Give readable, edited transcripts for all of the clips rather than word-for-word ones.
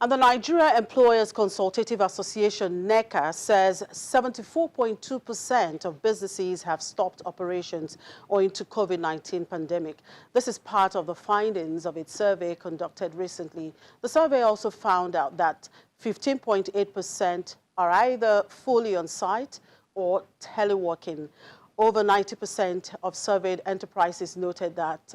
And the Nigeria Employers Consultative Association, NECA, says 74.2% of businesses have stopped operations owing to COVID-19 pandemic. This is part of the findings of its survey conducted recently. The survey also found out that 15.8% are either fully on site or teleworking. Over 90% of surveyed enterprises noted that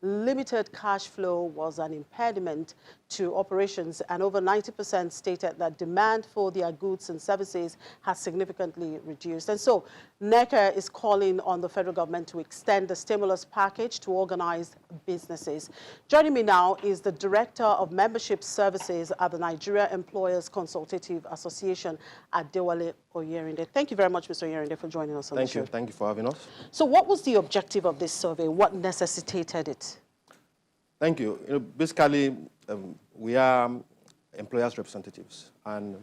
limited cash flow was an impediment to operations, and over 90% stated that demand for their goods and services has significantly reduced. And so NECA is calling on the federal government to extend the stimulus package to organized businesses. Joining me now is the Director of Membership Services at the Nigeria Employers Consultative Association, Adewale Oyerinde. Thank you very much, Mr. Oyerinde, for joining us on the show. Thank you for having us. So what was the objective of this survey? What necessitated it? Thank you. Basically, we are employers' representatives, and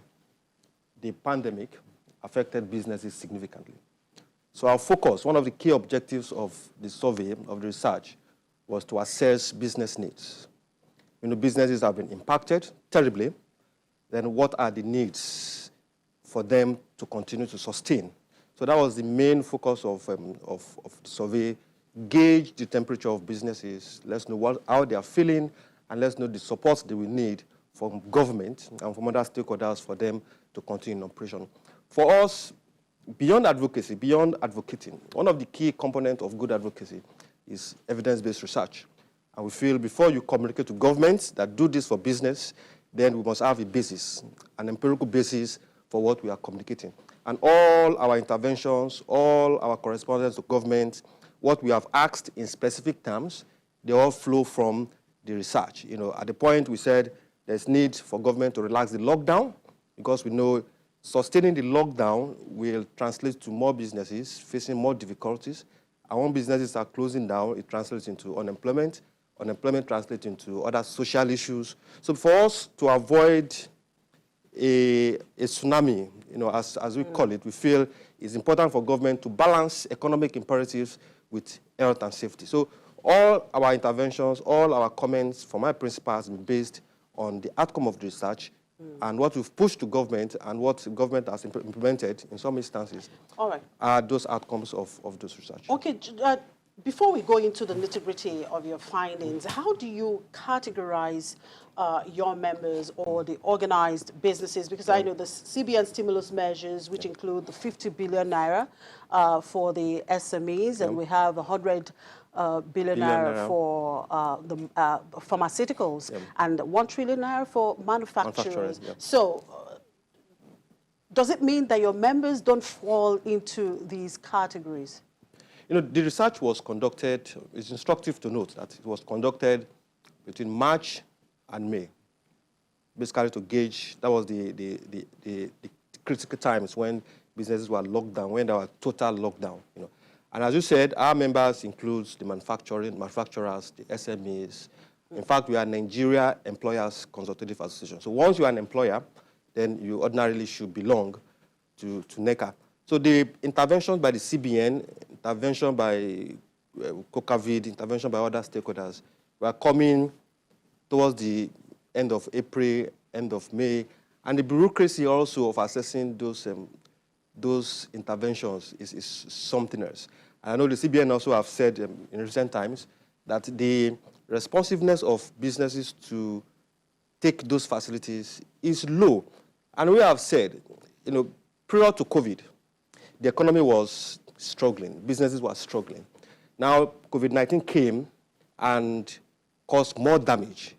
the pandemic affected businesses significantly. So our focus, one of the key objectives of the survey, of the research, was to assess business needs. Businesses have been impacted terribly. Then what are the needs for them to continue to sustain? So that was the main focus of the survey. Gauge the temperature of businesses, let's know how they are feeling, and let's know the support they will need from government and from other stakeholders for them to continue in operation. For us, beyond advocacy, beyond advocating, one of the key components of good advocacy is evidence-based research. And we feel before you communicate to governments that do this for business, then we must have a basis, an empirical basis for what we are communicating. And all our interventions, all our correspondence to government, what we have asked in specific terms, they all flow from the research. At the point we said there's need for government to relax the lockdown, because we know sustaining the lockdown will translate to more businesses facing more difficulties. And when businesses are closing down, it translates into unemployment. Unemployment translates into other social issues. So for us to avoid a tsunami, as we call it, we feel it's important for government to balance economic imperatives with health and safety. So all our interventions, all our comments from my principals have been based on the outcome of the research and what we've pushed to government and what government has implemented in some instances. All right. Are those outcomes of those research. Okay. Before we go into the nitty-gritty of your findings, how do you categorize your members or the organized businesses? Because I know the CBN stimulus measures, which include the 50 billion naira for the SMEs, and we have 100 billion naira for the pharmaceuticals, and 1 trillion naira for manufacturers. So does it mean that your members don't fall into these categories? The research was conducted, it's instructive to note that it was conducted between March and May, basically to gauge, that was the critical times when businesses were locked down, when there was total lockdown. And as you said, our members includes the manufacturers, the SMEs. In fact, we are Nigeria Employers Consultative Association. So once you are an employer, then you ordinarily should belong to NECA. So the intervention by the CBN, intervention by COVID, intervention by other stakeholders, were coming towards the end of April, end of May, and the bureaucracy also of assessing those interventions is something else. And I know the CBN also have said in recent times that the responsiveness of businesses to take those facilities is low. And we have said, prior to COVID, the economy was struggling, businesses were struggling. Now, COVID-19 came and caused more damage,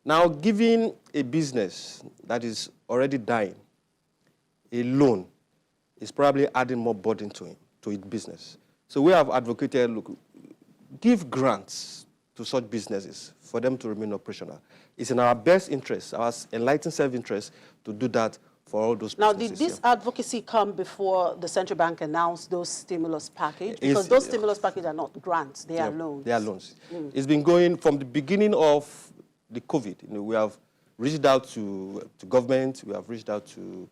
Now, giving a business that is already dying a loan is probably adding more burden to its business. So we have advocated, look, give grants to such businesses for them to remain operational. It's in our best interest, our enlightened self-interest, to do that for all those businesses. Now, did this advocacy come before the central bank announced those stimulus packages? Because those stimulus packages are not grants, they are loans. They are loans. It's been going from the beginning of the COVID. We have reached out to government, we have reached out to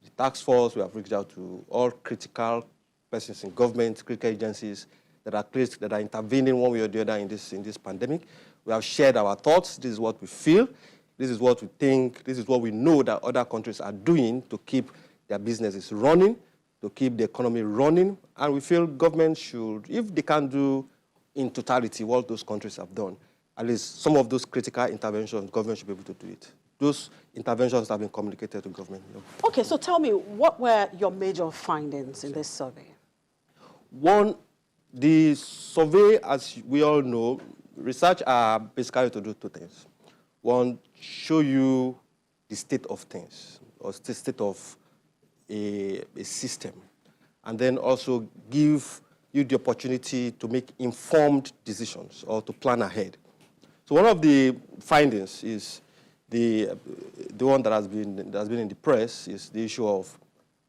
the task force, we have reached out to all critical persons in government, critical agencies that are intervening one way or the other in this pandemic. We have shared our thoughts. This is what we feel. This is what we think, this is what we know that other countries are doing to keep their businesses running, to keep the economy running. And we feel government should, if they can do in totality what those countries have done, at least some of those critical interventions, government should be able to do it. Those interventions have been communicated to government. Okay, so tell me, what were your major findings in this survey? One, the survey, as we all know, research are basically to do two things. One, show you the state of things, or the state of a system, and then also give you the opportunity to make informed decisions or to plan ahead. So one of the findings is the one that has been in the press is the issue of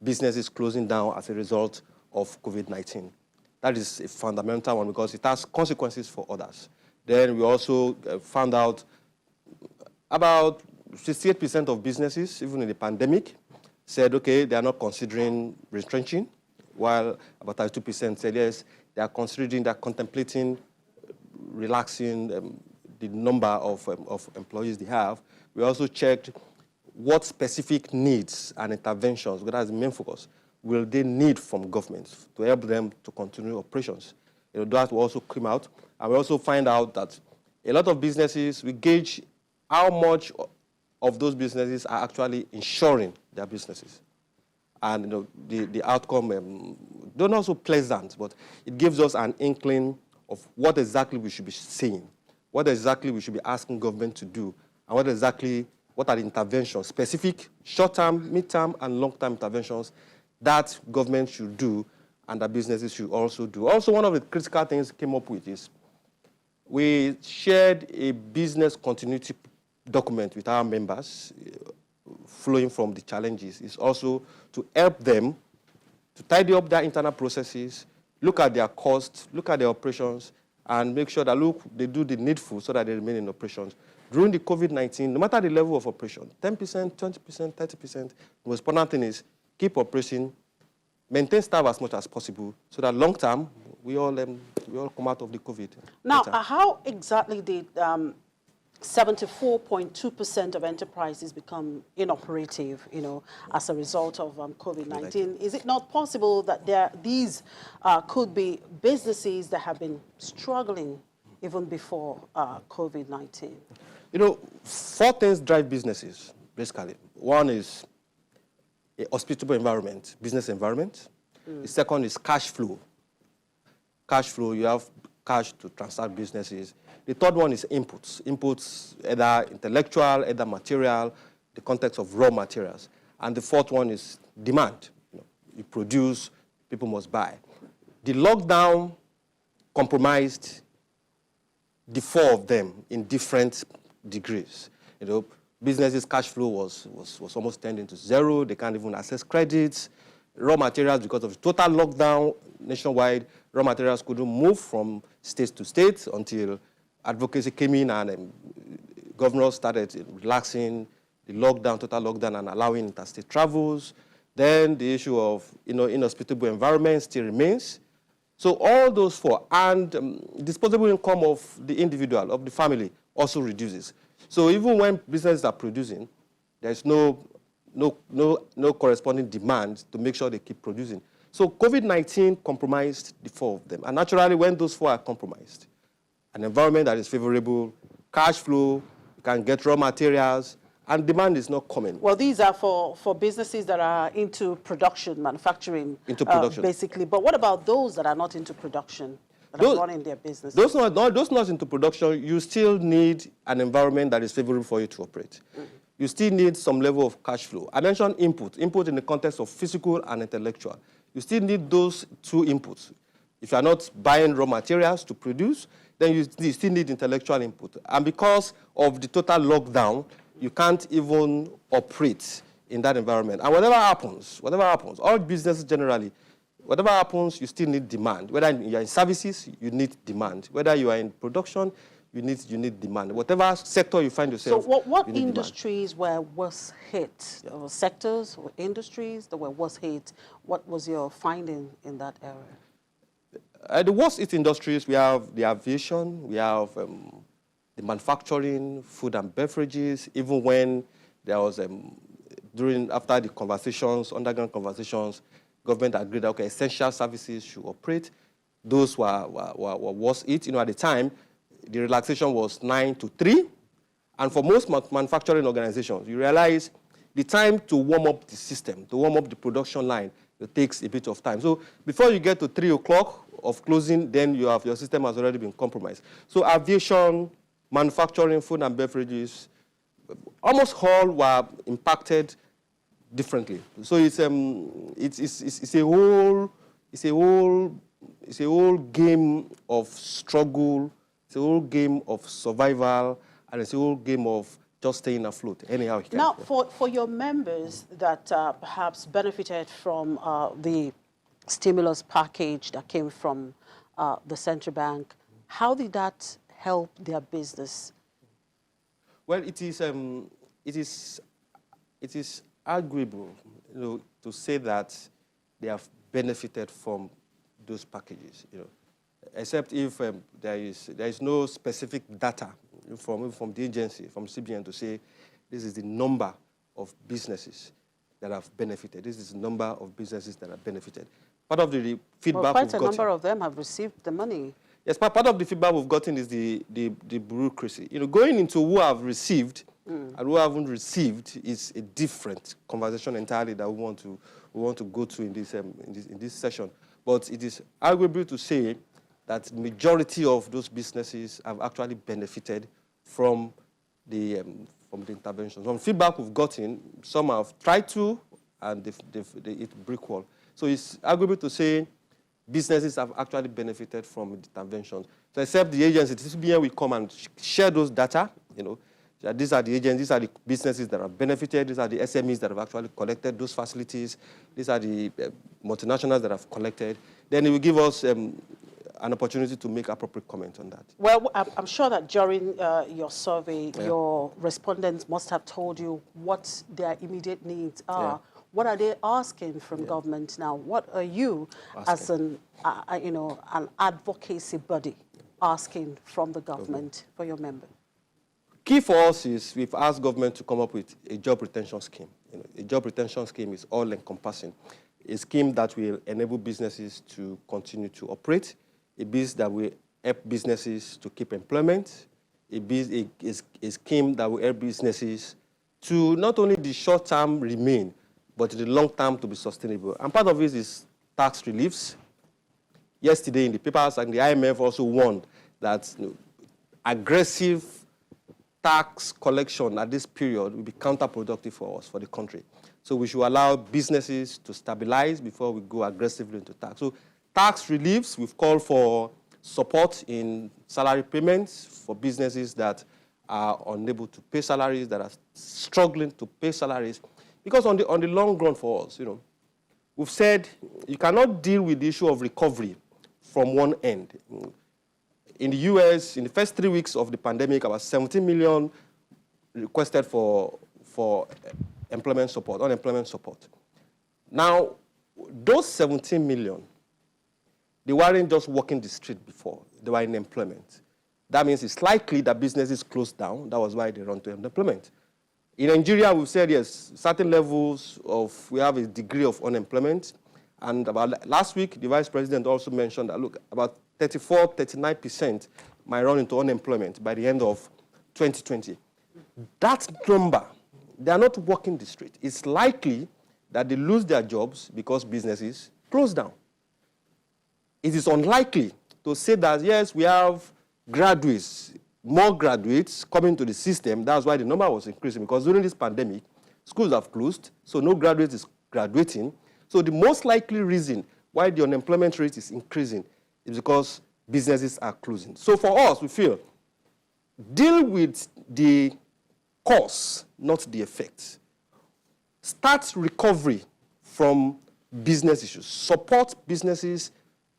businesses closing down as a result of COVID-19. That is a fundamental one because it has consequences for others. Then we also found out about 68% of businesses, even in the pandemic, said, okay, they are not considering retrenching, while about 32% said, yes, they are contemplating relaxing the number of employees they have. We also checked what specific needs and interventions, because that's the main focus, will they need from governments to help them to continue operations. That will also come out. And we also find out that a lot of businesses, we gauge how much of those businesses are actually insuring their businesses. And the outcome, they're not so pleasant, but it gives us an inkling of what exactly we should be saying, what exactly we should be asking government to do, and what are the interventions, specific short-term, mid-term, and long-term interventions that government should do and that businesses should also do. Also, one of the critical things we came up with is we shared a business continuity document with our members flowing from the challenges. Is also to help them to tidy up their internal processes, look at their costs, look at their operations, and make sure that, look, they do the needful so that they remain in operations. During the COVID-19, no matter the level of operation, 10%, 20%, 30%, the most important thing is keep operating, maintain staff as much as possible so that long term, we all come out of the COVID. Now, how exactly did 74.2% of enterprises become inoperative, as a result of COVID-19? Is it not possible that these could be businesses that have been struggling even before COVID-19? 4 things drive businesses, basically. One is a hospitable environment, business environment. The second is cash flow. Cash flow, you have cash to transact businesses. The third one is inputs. Inputs, either intellectual, either material, the context of raw materials. And the fourth one is demand. You produce, people must buy. The lockdown compromised the 4 of them in different degrees. Businesses' cash flow was almost tending to zero. They can't even access credits. Raw materials, because of the total lockdown nationwide, raw materials couldn't move from state to state until advocacy came in and governors started relaxing the lockdown, total lockdown, and allowing interstate travels. Then the issue of inhospitable environment still remains. So all those 4, and disposable income of the individual, of the family, also reduces. So even when businesses are producing, there's no corresponding demand to make sure they keep producing. So COVID-19 compromised the 4 of them. And naturally, when those 4 are compromised, an environment that is favorable, cash flow, you can get raw materials, and demand is not coming. Well, these are for businesses that are into production, manufacturing, basically. But what about those that are not into production, that are running their business? Those not into production, you still need an environment that is favorable for you to operate. You still need some level of cash flow. I mentioned input in the context of physical and intellectual. You still need those 2 inputs. If you are not buying raw materials to produce, then you still need intellectual input. And because of the total lockdown, you can't even operate in that environment. And whatever happens, all businesses generally, whatever happens, you still need demand. Whether you're in services, you need demand. Whether you are in production, you need demand. Whatever sector you find yourself. So what industries were worse hit? There were sectors or industries that were worse hit. What was your finding in that area? The worst hit industries, we have the aviation, we have the manufacturing, food and beverages, even when there was, after the conversations, underground conversations, government agreed that, okay, essential services should operate. Those was it. At the time, the relaxation was 9 to 3. And for most manufacturing organizations, you realize the time to warm up the system, to warm up the production line, it takes a bit of time. So before you get to 3 o'clock of closing, then your system has already been compromised. So aviation, manufacturing, food and beverages, almost all were impacted differently. So it's a whole game of struggle. It's a whole game of survival, and it's a whole game of just staying afloat anyhow. Now, for your members that perhaps benefited from the stimulus package that came from the central bank, how did that help their business? Well, it is arguable, to say that they have benefited from those packages, except if there is no specific data from the agency, from CBN, to say this is the number of businesses that have benefited. This is the number of businesses that have benefited. Part of the feedback well, quite a number of them have received the money. Yes, part of the feedback we've gotten is the bureaucracy. Going into who have received and who haven't received is a different conversation entirely that we want to go to in this session. But it is arguable to say that the majority of those businesses have actually benefited from the intervention. From feedback we've gotten, some have tried to, and they hit brick wall. So it's arguable to say businesses have actually benefited from the intervention. So except the agency, the CBN will come and share those data, that these are the agents, these are the businesses that have benefited, these are the SMEs that have actually collected those facilities, these are the multinationals that have collected. Then it will give us an opportunity to make appropriate comment on that. Well, I'm sure that during your survey, your respondents must have told you what their immediate needs are. Yeah. What are they asking from government now? What are you, as an advocacy body, asking from the government for your members? Key for us is we've asked government to come up with a job retention scheme. A job retention scheme is all-encompassing. A scheme that will enable businesses to continue to operate, a business that will help businesses to keep employment, a scheme that will help businesses to not only the short term remain, but the long term to be sustainable. And part of it is tax reliefs. Yesterday in the papers, and the IMF also warned that aggressive tax collection at this period will be counterproductive for us, for the country. So we should allow businesses to stabilize before we go aggressively into tax. So tax reliefs, we've called for support in salary payments for businesses that are unable to pay salaries, that are struggling to pay salaries. Because on the long run for us, we've said you cannot deal with the issue of recovery from one end. In the US, in the first 3 weeks of the pandemic, about 17 million requested for unemployment support. Now, those 17 million, they weren't just walking the street before. They were in employment. That means it's likely that businesses closed down. That was why they run to unemployment. In Nigeria, we've said, yes, certain levels we have a degree of unemployment. And about last week, the vice president also mentioned that, look, about 34, 39% might run into unemployment by the end of 2020. That number, they are not walking the street. It's likely that they lose their jobs because businesses close down. It is unlikely to say that, yes, we have graduates, more graduates coming to the system. That's why the number was increasing, because during this pandemic, schools have closed, so no graduates is graduating. So the most likely reason why the unemployment rate is increasing is because businesses are closing. So for us, we feel, deal with the cause, not the effect. Start recovery from business issues. Support businesses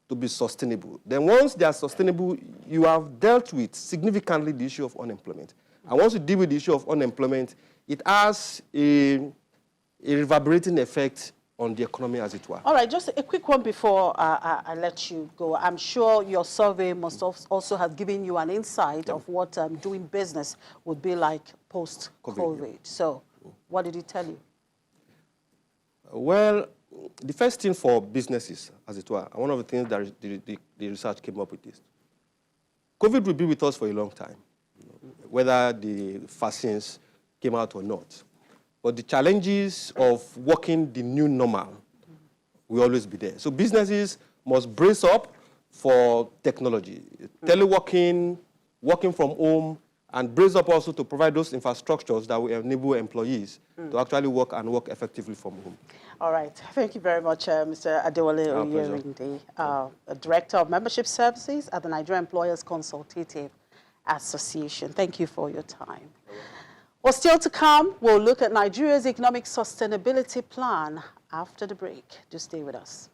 to be sustainable. Then once they are sustainable, you have dealt with significantly the issue of unemployment. And once you deal with the issue of unemployment, it has a reverberating effect on the economy, as it were. All right, just a quick one before I let you go. I'm sure your survey must also have given you an insight of what doing business would be like post-COVID. Yeah. So what did it tell you? Well, the first thing for businesses, as it were, and one of the things that the research came up with is, COVID will be with us for a long time, whether the vaccines came out or not. But the challenges of working the new normal will always be there. So businesses must brace up for technology, teleworking, working from home, and brace up also to provide those infrastructures that will enable employees to actually work and work effectively from home. All right. Thank you very much, Mr. Adewale Oyerinde, Director of Membership Services at the Nigerian Employers Consultative Association. Thank you for your time. Well, still to come, we'll look at Nigeria's economic sustainability plan after the break. Do stay with us.